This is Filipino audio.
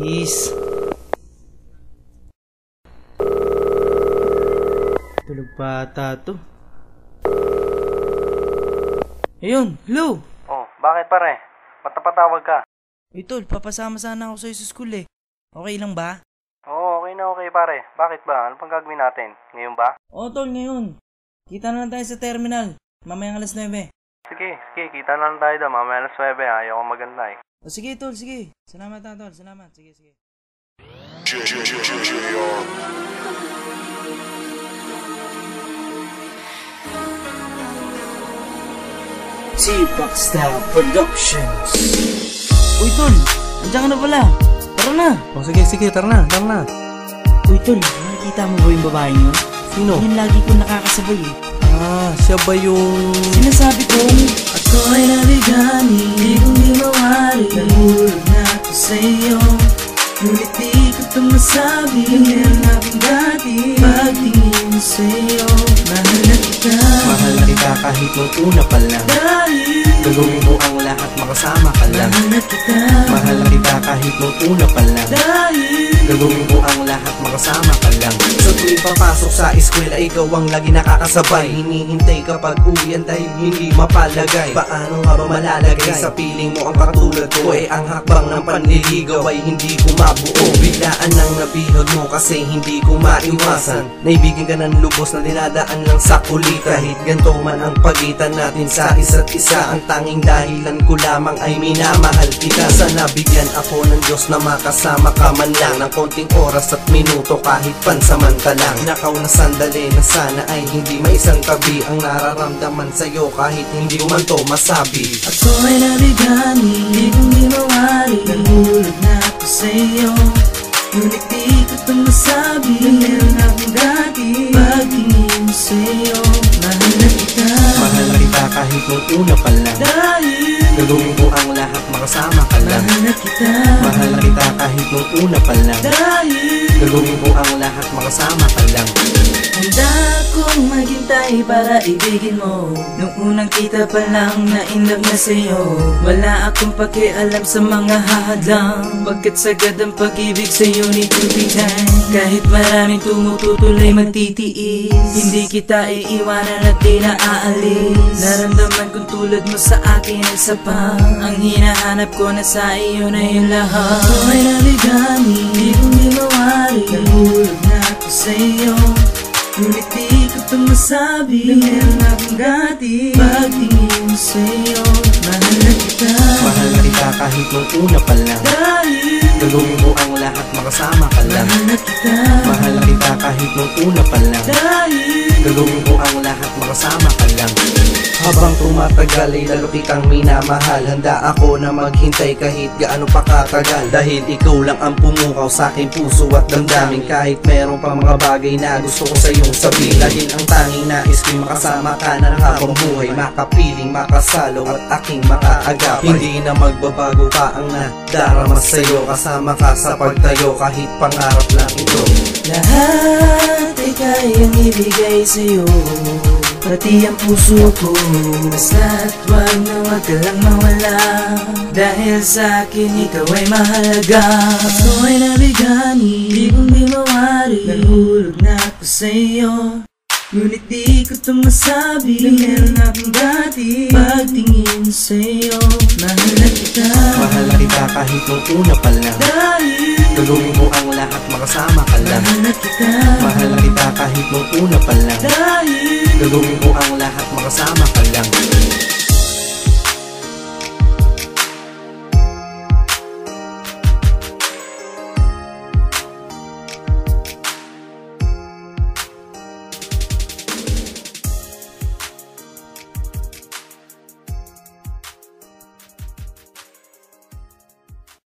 Please. Tulog pa ata to. Ayun, hello! Oh, bakit pare? Patawag ka. Tol, papasama sana ako sa'yo sa school eh. Okay lang ba? Oo, okay na okay pare. Bakit ba? Ano pang gagawin natin? Ngayon ba? Oo tol, ngayon. Kita na lang tayo sa terminal. Mamayang alas 9. Sige, kita na lang tayo doon. Mamaya alas 9, ayaw ko maganda eh. O sige tol, sige. Salamat na tol, salamat. Sige. T-Box Style Productions. Uy tol, andiyan ka na pala. Tara na. Oh, sige, tara na. Uy tol, nakikita mo ba yung babae nyo? Sino? Yan lagi ko nakakasabay eh. Siya ba yung... Sinasabi kong Ako ay nabigani, di kong di mawari. Nahulog na ako sa'yo, ngunit di ko ito masabi. Meron akong dati, pagtingin mo sa'yo. Mahal na kita, mahal na kita kahit nung una pa lang. dahil Gagawin mo ang lahat makasama ka lang. mahal na kita, Mahal na kita kahit nung una pa lang. dahil Gagawin mo ang lahat makasama ka lang. Sa tuwing papasok sa eskwela, ikaw ang lagi nakakasabay. Hinihintay kapag uwian dahil hindi mapalagay. Paano nga ba malalagay sa piling mo ang katulad ko? Ang hakbang ng panliligaw ay hindi ko mabuo. Biglaan ang nabihag mo kasi hindi ko maiwasan. Naibigin ka ng lubos na dinadaan lang sa kulit. Kahit ganito man ang pagitan natin sa isa't isa, ang tanging dahilan ko lamang ay minamahal kita. Sana bigyan ako ng Diyos na makasama ka man lang ng konting oras at minuto kahit pansamantalang. Nakaw na sandali na sana ay hindi maisang tabi ang nararamdaman sa'yo kahit hindi ko man to masabi. ako ay nabigani, di kong di mawari. Nahulog na ako sa'yo, ngunit di ko ito masabi. Meron akong dati, pagtingin mo sa'yo. Mahal na kita, Mahal na kita kahit nung una pa lang. dahil Gagawin mo ang lahat makasama ka lang. mahal na kita, Mahal na kita kahit nung una pa lang. dahil Gagawin mo ang lahat makasama ka lang. handa akong maghintay para ibigin mo. Nung unang kita pa lang na in love na sa'yo, wala akong pakialam sa mga hahadlang, pagkat sagad ang pag-ibig sa'yo ni Kupitan. Kahit maraming tumututuloy magtitiis, hindi kita iiwanan at di na aalis. Naramdaman kong tulad mo sa akin ay sapat, ang hinahanap ko na sa iyo na yung lahat. Ako ay nabigani, di kong di mawari. Nahulog na ako sa'yo, ngunit di ko ito masabi. Meron akong dati, pagtingin mo sa'yo. Mahal na kita, Mahal na kita kahit nung una pa lang. dahil Gagawin mo ang lahat makasama ka lang. mahal na kita, Mahal na kita kahit nung una pa lang. dahil Gagawin mo ang lahat makasama ka lang. Habang tumatagal ay lalo kitang minamahal. Handa ako na maghintay kahit gaano pa katagal. Dahil ikaw lang ang pumukaw sa aking puso at damdamin. Kahit meron pa mga bagay na gusto ko sa iyong sabihin. Dahil ang tanging nais ko'y makasama ka na ng habang buhay. Makapiling, makasalo at aking makaagapay. Hindi na magbabago pa ang nadarama sa'yo. Kasama ka sa pagtayo kahit pangarap lang ito. lahat ay kayang ibigay sa'yo, pati ang puso ko. Basta't wag na wag ka lang mawala, dahil sa akin ikaw ay mahalaga. Ako ay nabigani, di kong di mawari. Nahulog na ako sa'yo, ngunit di ko ito masabi. Meron akong dati, pagtingin sa'yo. Mahal na kita, Mahal na kita kahit nung una pa lang. dahil Gagawin mo ang lahat makasama ka lang. mahal na kita, Mahal na kita kahit nung una pa lang. dahil Gagawin mo ang lahat makasama ka lang.